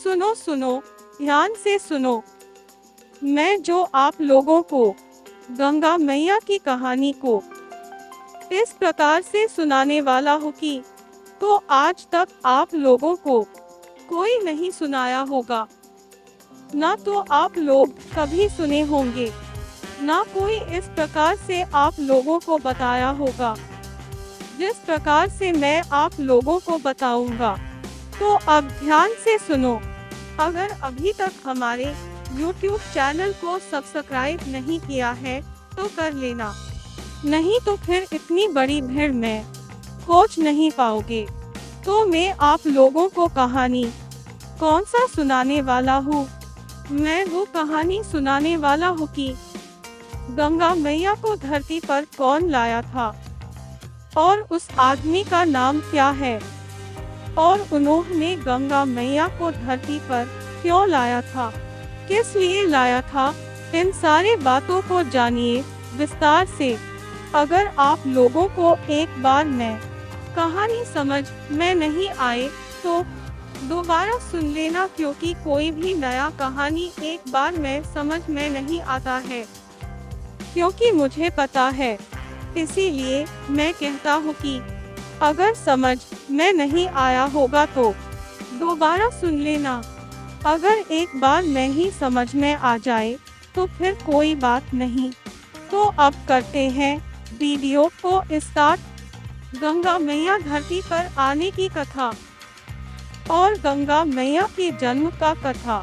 सुनो सुनो, ध्यान से सुनो। मैं जो आप लोगों को गंगा मैया की कहानी को इस प्रकार से सुनाने वाला हूँ कि तो आज तक आप लोगों को कोई नहीं सुनाया होगा। ना तो आप लोग कभी सुने होंगे, ना कोई इस प्रकार से आप लोगों को बताया होगा जिस प्रकार से मैं आप लोगों को बताऊंगा। तो अब ध्यान से सुनो। अगर अभी तक हमारे YouTube चैनल को सब्सक्राइब नहीं किया है तो कर लेना, नहीं तो फिर इतनी बड़ी भीड़ में खोज नहीं पाओगे। तो मैं आप लोगों को कहानी कौन सा सुनाने वाला हूँ? मैं वो कहानी सुनाने वाला हूँ कि गंगा मैया को धरती पर कौन लाया था और उस आदमी का नाम क्या है, और उन्होंने गंगा मैया को धरती पर क्यों लाया था, किस लिए लाया था। इन सारी बातों को जानिए विस्तार से। अगर आप लोगों को एक बार में कहानी समझ में नहीं आए तो दोबारा सुन लेना, क्योंकि कोई भी नया कहानी एक बार में समझ में नहीं आता है, क्योंकि मुझे पता है। इसीलिए मैं कहता हूँ कि अगर समझ में नहीं आया होगा तो दोबारा सुन लेना। अगर एक बार में ही समझ में आ जाए तो फिर कोई बात नहीं। तो अब करते हैं वीडियो को स्टार्ट। गंगा मैया धरती पर आने की कथा और गंगा मैया के जन्म का कथा।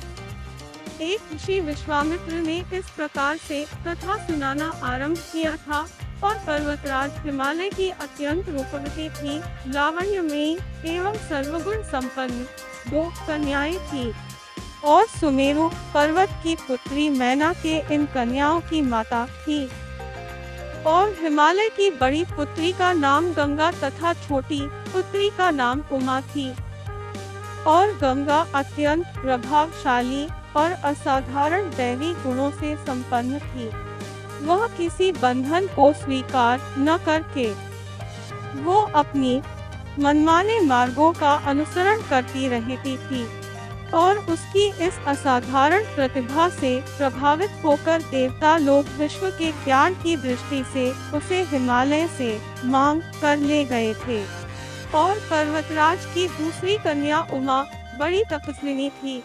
एक ऋषि विश्वामित्र ने इस प्रकार से कथा सुनाना आरंभ किया था। और पर्वतराज हिमालय की अत्यंत रूपवती थी, लावण्यमयी एवं सर्वगुण संपन्न दो कन्याएं थी, और सुमेरु पर्वत की पुत्री मैना के इन कन्याओं की माता थी। और हिमालय की बड़ी पुत्री का नाम गंगा तथा छोटी पुत्री का नाम उमा थी। और गंगा अत्यंत प्रभावशाली और असाधारण दैवी गुणों से संपन्न थी। वह किसी बंधन को स्वीकार न करके वो अपनी मनमाने मार्गों का अनुसरण करती रहती थी। और उसकी इस असाधारण प्रतिभा से प्रभावित होकर देवता लोग विश्व के ज्ञान की दृष्टि से उसे हिमालय से मांग कर ले गए थे। और पर्वतराज की दूसरी कन्या उमा बड़ी तपस्विनी थी।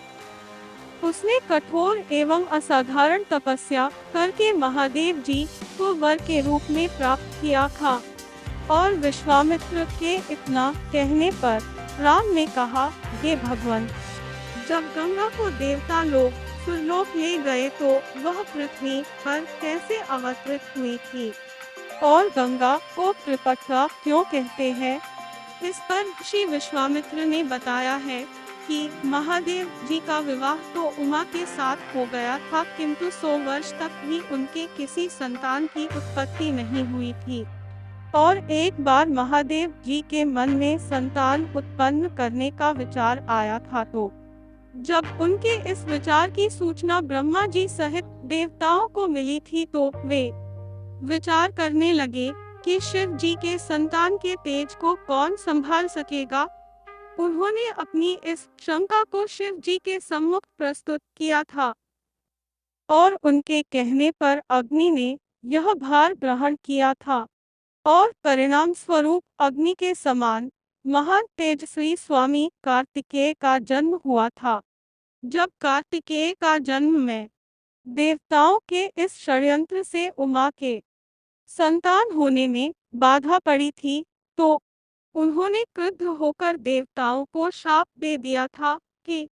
उसने कठोर एवं असाधारण तपस्या करके महादेव जी को वर के रूप में प्राप्त किया था। और विश्वामित्र के इतना कहने पर राम ने कहा, हे भगवान, जब गंगा को देवता लोग सुरलोक ले गए तो वह पृथ्वी पर कैसे अवतरित हुई थी, और गंगा को त्रिपथा क्यों कहते हैं? इस पर ऋषि विश्वामित्र ने बताया है कि महादेव जी का विवाह तो उमा के साथ हो गया था, किंतु 100 वर्ष तक भी उनके किसी संतान की उत्पत्ति नहीं हुई थी। और एक बार महादेव जी के मन में संतान उत्पन्न करने का विचार आया था, तो जब उनके इस विचार की सूचना ब्रह्मा जी सहित देवताओं को मिली थी तो वे विचार करने लगे कि शिव जी के संतान के तेज को कौन संभाल सकेगा। उन्होंने अपनी इस शंका को शिव जी के सम्मुख प्रस्तुत किया था, और उनके कहने पर अग्नि ने यह भार ग्रहण किया था। और परिणाम स्वरूप अग्नि के समान महान तेजस्वी स्वामी कार्तिकेय का जन्म हुआ था। जब कार्तिकेय का जन्म में देवताओं के इस षड्यंत्र से उमा के संतान होने में बाधा पड़ी थी, तो उन्होंने क्रुद्ध होकर देवताओं को शाप दे दिया था कि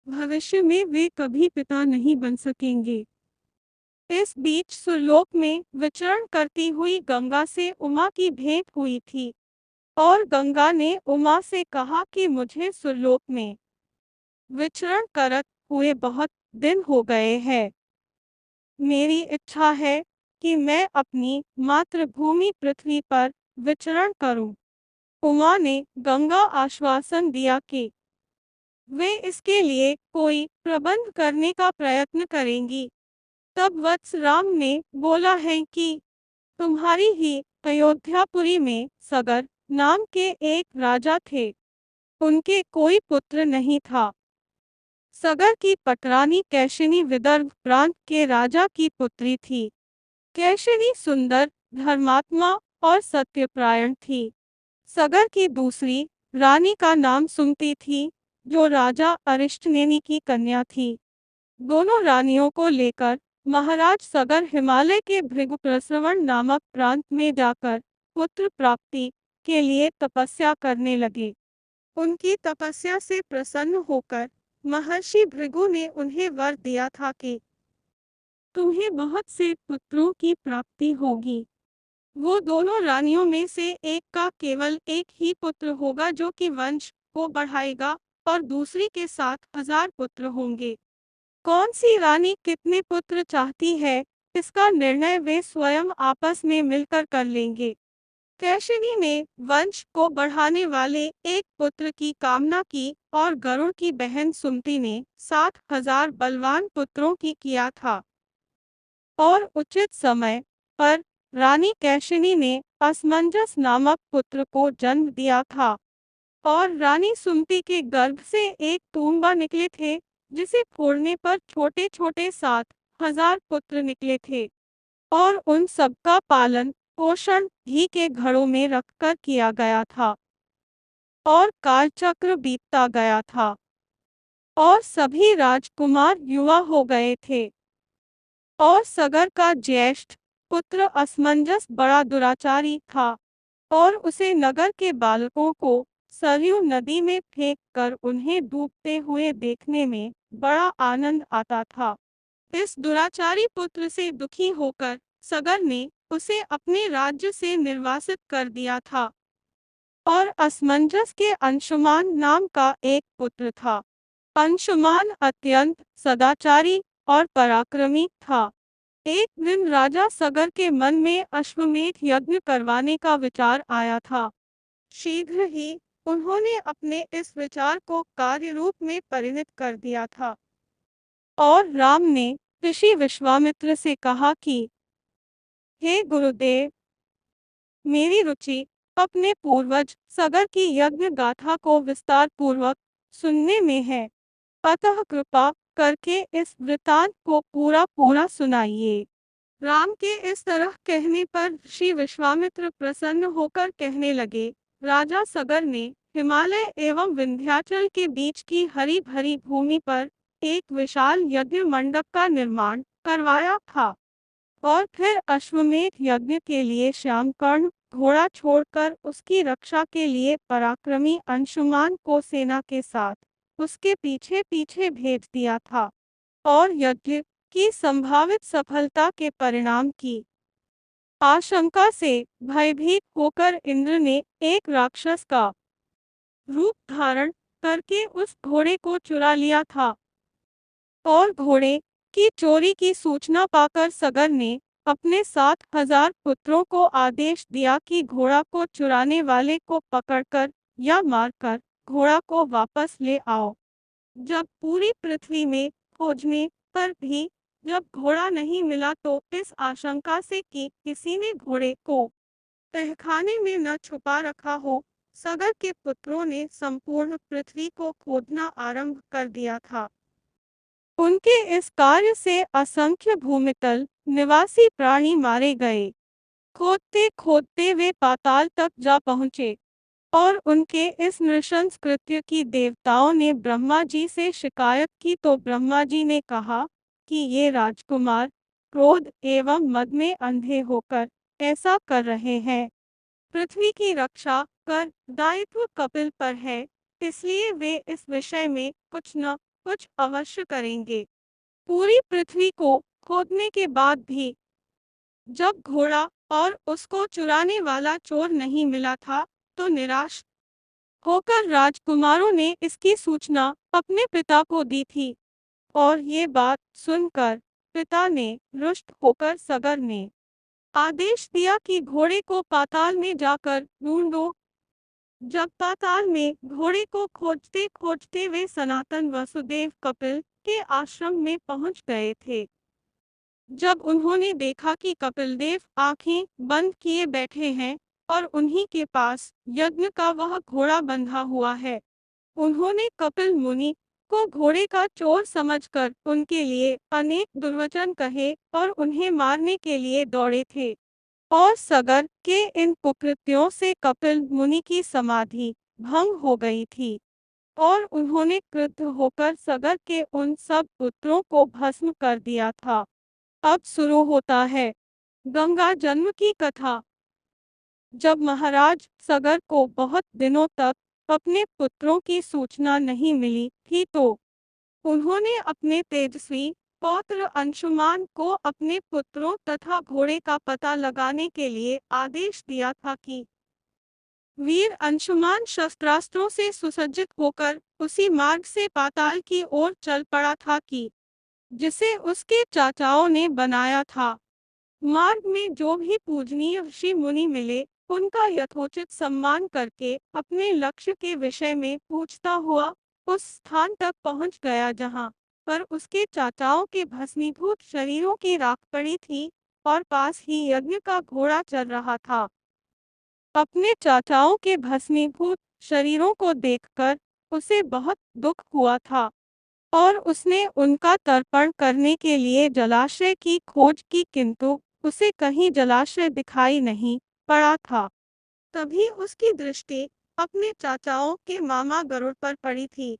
भविष्य में वे कभी पिता नहीं बन सकेंगे। इस बीच सुरलोक में विचरण करती हुई गंगा से उमा की भेंट हुई थी, और गंगा ने उमा से कहा कि मुझे सुरलोक में विचरण करत हुए बहुत दिन हो गए हैं। मेरी इच्छा है कि मैं अपनी मातृभूमि पृथ्वी पर विचरण करूं। उमा ने गंगा आश्वासन दिया कि वे इसके लिए कोई प्रबंध करने का प्रयत्न करेंगी। तब वत्स राम ने बोला है कि तुम्हारी ही अयोध्यापुरी में सगर नाम के एक राजा थे। उनके कोई पुत्र नहीं था। सगर की पटरानी कैशिनी विदर्भ प्रांत के राजा की पुत्री थी। कैशिनी सुंदर, धर्मात्मा और सत्यपरायण थी। सगर की दूसरी रानी का नाम सुमति थी, जो राजा अरिष्टनेमि की कन्या थी। दोनों रानियों को लेकर महाराज सगर हिमालय के भृगुप्रसरवण नामक प्रांत में जाकर पुत्र प्राप्ति के लिए तपस्या करने लगे। उनकी तपस्या से प्रसन्न होकर महर्षि भृगु ने उन्हें वर दिया था कि तुम्हें बहुत से पुत्रों की प्राप्ति होगी। वो दोनों रानियों में से एक का केवल एक ही पुत्र होगा जो कि वंश को बढ़ाएगा, और दूसरी के 7,000 पुत्र होंगे। कौन सी रानी कितने पुत्र चाहती है, इसका निर्णय वे स्वयं आपस में मिलकर कर लेंगे। कैशिनी ने वंश को बढ़ाने वाले एक पुत्र की कामना की और गरुड़ की बहन सुमति ने 7,000 बलवान पुत्रों की किया था। और उचित समय पर रानी कैशिनी ने असमंजस नामक पुत्र को जन्म दिया था। और रानी सुमति के गर्भ से एक तूम्बा निकले थे, जिसे फोड़ने पर छोटे छोटे 7,000 पुत्र निकले थे। और उन सबका पालन पोषण घी के घड़ों में रखकर किया गया था। और कालचक्र बीतता गया था और सभी राजकुमार युवा हो गए थे। और सगर का ज्येष्ठ पुत्र असमंजस बड़ा दुराचारी था, और उसे नगर के बालकों को सरयू नदी में फेंक कर उन्हें डूबते हुए देखने में बड़ा आनंद आता था। इस दुराचारी पुत्र से दुखी होकर सगर ने उसे अपने राज्य से निर्वासित कर दिया था। और असमंजस के अंशुमान नाम का एक पुत्र था। अंशुमान अत्यंत सदाचारी और पराक्रमी था। एक दिन राजा सगर के मन में अश्वमेध यज्ञ करवाने का विचार आया था। शीघ्र ही उन्होंने अपने इस विचार को कार्य रूप में परिणत कर दिया था। और राम ने ऋषि विश्वामित्र से कहा कि हे गुरुदेव, मेरी रुचि अपने पूर्वज सगर की यज्ञ गाथा को विस्तार पूर्वक सुनने में है। अतः कृपा करके इस वृतांत को पूरा पूरा सुनाइए। राम के इस तरह कहने पर ऋषि विश्वामित्र प्रसन्न होकर कहने लगे, राजा सगर ने हिमालय एवं विंध्याचल के बीच की हरी भरी भूमि पर एक विशाल यज्ञ मंडप का निर्माण करवाया था। और फिर अश्वमेध यज्ञ के लिए श्यामकर्ण घोड़ा छोड़कर उसकी रक्षा के लिए पराक्रमी अंशुमान को सेना के साथ उसके पीछे पीछे भेज दिया था। और यज्ञ की संभावित सफलता के परिणाम की आशंका से भयभीत होकर इंद्र ने एक राक्षस का रूप धारण करके उस घोड़े को चुरा लिया था। और घोड़े की चोरी की सूचना पाकर सगर ने अपने 7,000 पुत्रों को आदेश दिया कि घोड़ा को चुराने वाले को पकड़कर या मारकर घोड़ा को वापस ले आओ। जब पूरी पृथ्वी में खोजने पर भी जब घोड़ा नहीं मिला, तो इस आशंका से कि किसी ने घोड़े को तहखाने में न छुपा रखा हो, सगर के पुत्रों ने संपूर्ण पृथ्वी को खोदना आरंभ कर दिया था। उनके इस कार्य से असंख्य भूमितल निवासी प्राणी मारे गए। खोदते खोदते वे पाताल तक जा पहुंचे। और उनके इस नृशंस कृत्य की देवताओं ने ब्रह्मा जी से शिकायत की, तो ब्रह्मा जी ने कहा कि ये राजकुमार क्रोध एवं मद में अंधे होकर ऐसा कर रहे हैं। पृथ्वी की रक्षा कर दायित्व कपिल पर है, इसलिए वे इस विषय में कुछ न कुछ अवश्य करेंगे। पूरी पृथ्वी को खोदने के बाद भी जब घोड़ा और उसको चुराने वाला चोर नहीं मिला था, तो निराश होकर राजकुमारों ने इसकी सूचना अपने पिता को दी थी। और ये बात सुनकर पिता ने रुष्ट होकर सगर ने आदेश दिया कि घोड़े को पाताल में जाकर ढूंढो। जब पाताल में घोड़े को खोजते खोजते वे सनातन वसुदेव कपिल के आश्रम में पहुंच गए थे। जब उन्होंने देखा कि कपिलदेव आंखें बंद किए बैठे हैं और उन्हीं के पास यज्ञ का वह घोड़ा बंधा हुआ है, उन्होंने कपिल मुनि को घोड़े का चोर समझकर उनके लिए अनेक दुर्वचन कहे और उन्हें मारने के लिए दौड़े थे। और सगर के इन कुकृत्यों से कपिल मुनि की समाधि भंग हो गई थी और उन्होंने क्रुद्ध होकर सगर के उन सब पुत्रों को भस्म कर दिया था। अब शुरू होता है गंगा जन्म की कथा। जब महाराज सगर को बहुत दिनों तक अपने पुत्रों की सूचना नहीं मिली थी तो उन्होंने अपने तेजस्वी पौत्र अंशुमान को अपने पुत्रों तथा घोड़े का पता लगाने के लिए आदेश दिया था कि वीर अंशुमान शस्त्रास्त्रों से सुसज्जित होकर उसी मार्ग से पाताल की ओर चल पड़ा था कि जिसे उसके चाचाओं ने बनाया था। मार्ग में जो भी पूजनीय ऋषि मुनि मिले उनका यथोचित सम्मान करके अपने लक्ष्य के विषय में पूछता हुआ उस स्थान तक पहुंच गया जहां पर उसके चाचाओं के भस्मीभूत शरीरों की राख पड़ी थी और पास ही यज्ञ का घोड़ा चल रहा था। अपने चाचाओं के भस्मीभूत शरीरों को देखकर उसे बहुत दुख हुआ था और उसने उनका तर्पण करने के लिए जलाशय की खोज की किंतु उसे कहीं जलाशय दिखाई नहीं पड़ा था। तभी उसकी दृष्टि अपने चाचाओं के मामा गरुड़ पर पड़ी थी।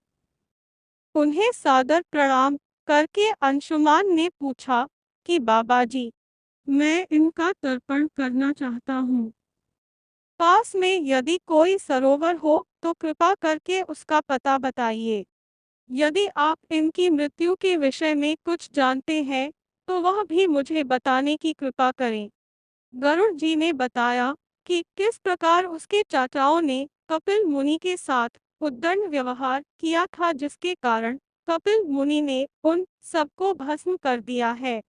उन्हें सादर प्रणाम करके अंशुमान ने पूछा कि बाबा जी, मैं इनका तर्पण करना चाहता हूँ। पास में यदि कोई सरोवर हो तो कृपा करके उसका पता बताइए। यदि आप इनकी मृत्यु के विषय में कुछ जानते हैं तो वह भी मुझे बताने की कृपा करें। गरुड़ जी ने बताया कि किस प्रकार उसके चाचाओं ने कपिल मुनि के साथ उद्दंड व्यवहार किया था जिसके कारण कपिल मुनि ने उन सबको भस्म कर दिया है।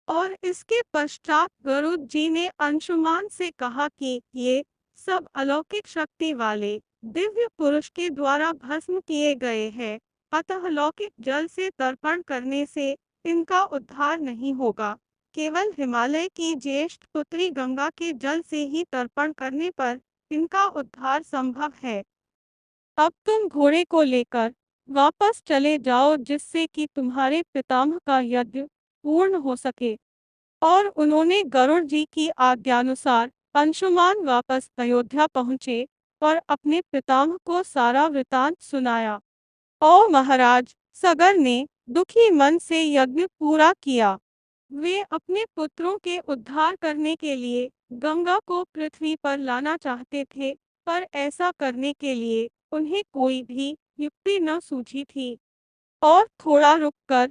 और इसके पश्चात गरुड़ जी ने अंशुमान से कहा कि ये सब अलौकिक शक्ति वाले दिव्य पुरुष के द्वारा भस्म किए गए हैं, अतः लौकिक जल से तर्पण करने से इनका उद्धार नहीं होगा। केवल हिमालय की ज्येष्ठ पुत्री गंगा के जल से ही तर्पण करने पर इनका उद्धार संभव है। अब तुम घोड़े को लेकर वापस चले जाओ जिससे कि तुम्हारे पितामह का यज्ञ पूर्ण हो सके। और उन्होंने गरुड़ जी की आज्ञानुसार अंशुमान वापस अयोध्या पहुंचे और अपने पितामह को सारा वृतांत सुनाया। ओ महाराज, सगर ने दुखी मन से यज्ञ पूरा किया। वे अपने पुत्रों के उद्धार करने के लिए गंगा को पृथ्वी पर लाना चाहते थे, पर ऐसा करने के लिए उन्हें कोई भी युक्ति न सूझी थी। और थोड़ा रुककर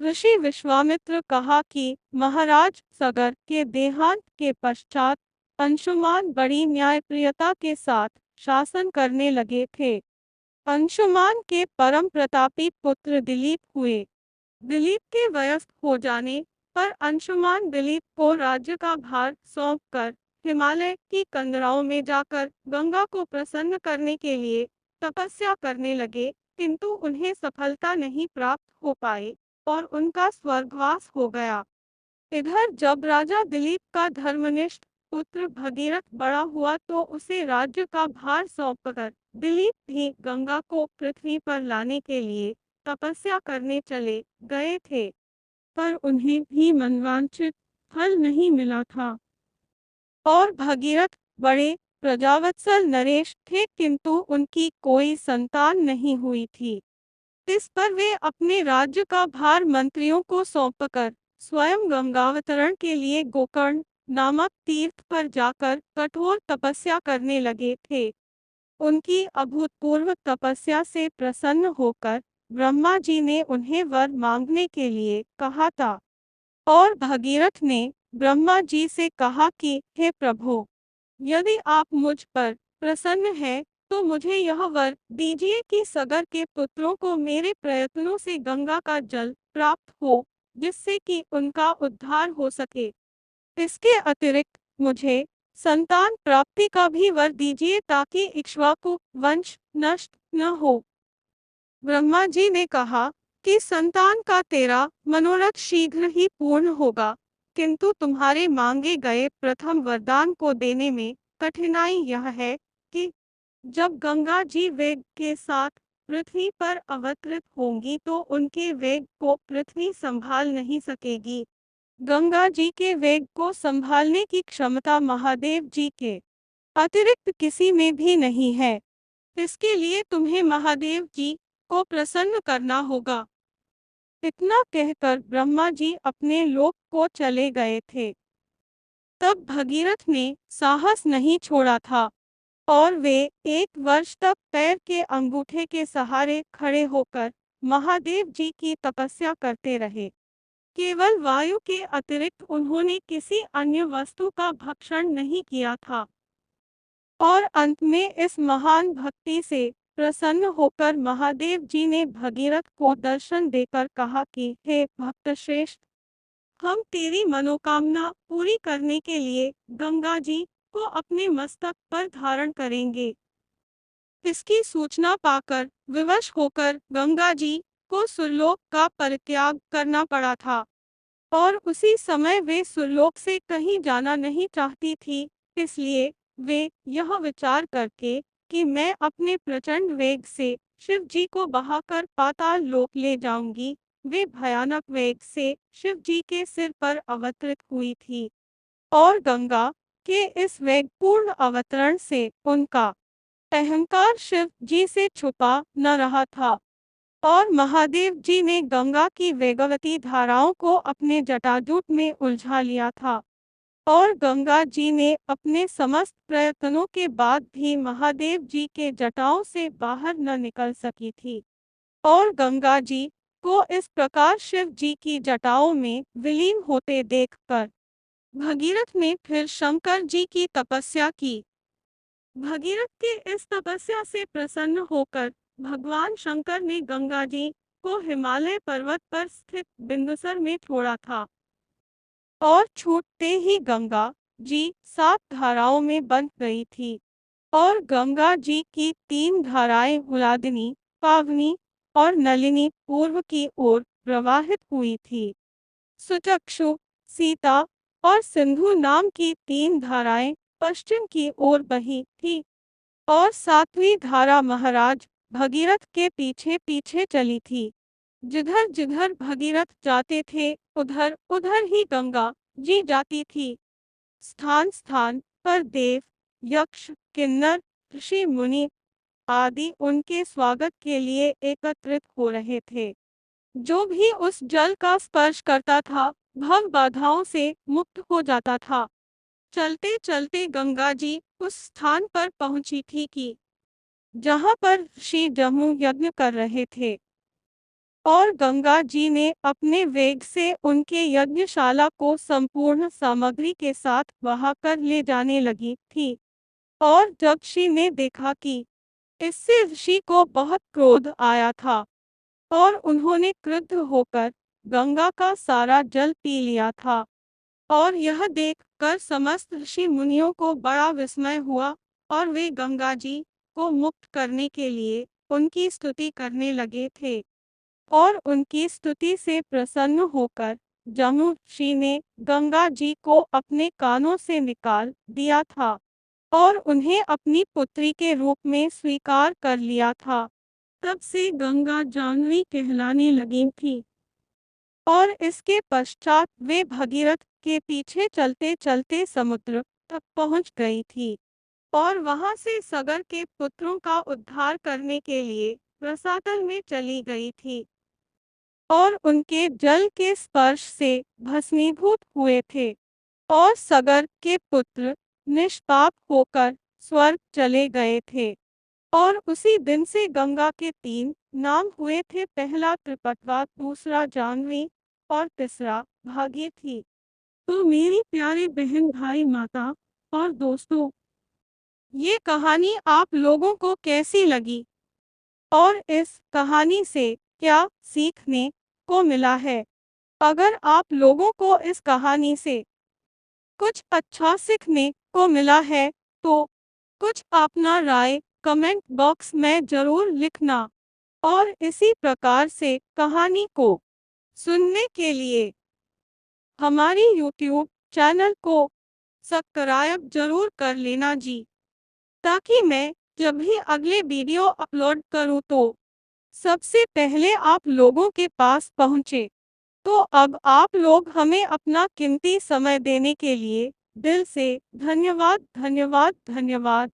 ऋषि विश्वामित्र कहा कि महाराज सगर के देहांत के पश्चात अंशुमान बड़ी न्यायप्रियता के साथ शासन करने लगे थे। अंशुमान के परम प्रतापी पुत्र दिलीप हुए। दिलीप के वयस्क हो जाने पर अंशुमान दिलीप को राज्य का भार सौंपकर हिमालय की कंदराओं में जाकर गंगा को प्रसन्न करने के लिए तपस्या करने लगे, किंतु उन्हें सफलता नहीं प्राप्त हो पाई और उनका स्वर्गवास हो गया। इधर जब राजा दिलीप का धर्मनिष्ठ पुत्र भगीरथ बड़ा हुआ तो उसे राज्य का भार सौंपकर दिलीप भी गंगा को पृथ्वी पर लाने के लिए तपस्या करने चले गए थे, पर उन्हें भी मनवांछित फल नहीं मिला था। और भगीरथ बड़े प्रजावत्सल नरेश थे किंतु उनकी कोई संतान नहीं हुई थी। इस पर वे अपने राज्य का भार मंत्रियों को सौंपकर स्वयं गंगावतरण के लिए गोकर्ण नामक तीर्थ पर जाकर कठोर तपस्या करने लगे थे। उनकी अभूतपूर्व तपस्या से प्रसन्न होकर ब्रह्मा जी ने उन्हें वर मांगने के लिए कहा था। और भगीरथ ने ब्रह्मा जी से कहा कि हे प्रभु, यदि आप मुझ पर प्रसन्न हैं तो मुझे यह वर दीजिए कि सगर के पुत्रों को मेरे प्रयत्नों से गंगा का जल प्राप्त हो, जिससे कि उनका उद्धार हो सके। इसके अतिरिक्त मुझे संतान प्राप्ति का भी वर दीजिए ताकि इक्ष्वाकु वंश नष्ट न हो। ब्रह्मा जी ने कहा कि संतान का तेरा मनोरथ शीघ्र ही पूर्ण होगा, किंतु तुम्हारे मांगे गए प्रथम वरदान को देने में कठिनाई यह है कि जब गंगा जी वेग के साथ पृथ्वी पर अवतरित होंगी तो उनके वेग को पृथ्वी संभाल नहीं सकेगी। गंगा जी के वेग को संभालने की क्षमता महादेव जी के अतिरिक्त किसी में भी नहीं है। इसके लिए तुम्हें महादेव जी को प्रसन्न करना होगा। इतना कहकर ब्रह्मा जी अपने लोक को चले गए थे। तब भगीरथ ने साहस नहीं छोड़ा था और वे 1 वर्ष तक पैर के अंगूठे के सहारे खड़े होकर महादेव जी की तपस्या करते रहे। केवल वायु के अतिरिक्त उन्होंने किसी अन्य वस्तु का भक्षण नहीं किया था। और अंत में इस महान भक्ति से प्रसन्न होकर महादेव जी ने भगीरथ को दर्शन देकर कहा कि हे भक्त श्रेष्ठ, हम तेरी मनोकामना पूरी करने के लिए गंगा जी को अपने मस्तक पर धारण करेंगे। इसकी सूचना पाकर विवश होकर गंगा जी को सुरलोक का परित्याग करना पड़ा था और उसी समय वे सुरलोक से कहीं जाना नहीं चाहती थी। इसलिए वे यह विचार करके कि मैं अपने प्रचंड वेग से शिव जी को बहाकर पाताल लोक ले जाऊंगी, वे भयानक वेग से शिव जी के सिर पर अवतरित हुई थी और गंगा के इस वेगपूर्ण अवतरण से उनका अहंकार शिव जी से छुपा न रहा था और महादेव जी ने गंगा की वेगवती धाराओं को अपने जटाजूट में उलझा लिया था और गंगा जी ने अपने समस्त प्रयत्नों के बाद भी महादेव जी के जटाओं से बाहर न निकल सकी थी और गंगा जी को इस प्रकार शिव जी की जटाओं में विलीन होते देखकर भगीरथ ने फिर शंकर जी की तपस्या की। भगीरथ के इस तपस्या से प्रसन्न होकर भगवान शंकर ने गंगा जी को हिमालय पर्वत पर स्थित बिंदुसर में छोड़ा था और छूटते ही गंगा जी 7 धाराओं में बंध गई थी और गंगा जी की 3 धाराएं हुलादिनी, पावनी और नलिनी पूर्व की ओर प्रवाहित हुई थी। सुचक्षु, सीता और सिंधु नाम की 3 धाराएं पश्चिम की ओर बही थी और 7वीं धारा महाराज भगीरथ के पीछे पीछे चली थी। जिधर जिधर भगीरथ जाते थे उधर उधर ही गंगा जी जाती थी। स्थान स्थान पर देव, यक्ष, किन्नर, ऋषि मुनि आदि उनके स्वागत के लिए एकत्रित हो रहे थे। जो भी उस जल का स्पर्श करता था भव बाधाओं से मुक्त हो जाता था। चलते चलते गंगा जी उस स्थान पर पहुंची थी कि जहां पर ऋषि जम्मू यज्ञ कर रहे थे और गंगा जी ने अपने वेग से उनके यज्ञशाला को संपूर्ण सामग्री के साथ बहाकर ले जाने लगी थी और जब ऋषि ने देखा कि इससे ऋषि को बहुत क्रोध आया था और उन्होंने क्रुद्ध होकर गंगा का सारा जल पी लिया था और यह देखकर समस्त ऋषि मुनियों को बड़ा विस्मय हुआ और वे गंगा जी को मुक्त करने के लिए उनकी स्तुति करने लगे थे और उनकी स्तुति से प्रसन्न होकर जम्मू ऋषि ने गंगा जी को अपने कानों से निकाल दिया था और उन्हें अपनी पुत्री के रूप में स्वीकार कर लिया था। तब से गंगा जाह्नवी कहलाने लगी थी और इसके पश्चात वे भगीरथ के पीछे चलते चलते समुद्र तक पहुंच गई थी और वहां से सगर के पुत्रों का उद्धार करने के लिए रसातल में चली गई थी और उनके जल के स्पर्श से भस्मीभूत हुए थे और सगर के पुत्र निष्पाप होकर स्वर्ग चले गए थे और उसी दिन से गंगा के 3 नाम हुए थे, पहला त्रिपटवा, दूसरा जाह्नवी और तीसरा भागीरथी। तो मेरी प्यारे बहन भाई माता और दोस्तों, ये कहानी आप लोगों को कैसी लगी और इस कहानी से क्या सीखने को मिला है? अगर आप लोगों को इस कहानी से कुछ अच्छा सीखने को मिला है तो कुछ अपना राय कमेंट बॉक्स में जरूर लिखना और इसी प्रकार से कहानी को सुनने के लिए हमारी YouTube चैनल को सब्सक्राइब जरूर कर लेना जी, ताकि मैं जब भी अगले वीडियो अपलोड करूं तो सबसे पहले आप लोगों के पास पहुंचे, तो अब आप लोग हमें अपना कीमती समय देने के लिए दिल से धन्यवाद, धन्यवाद, धन्यवाद।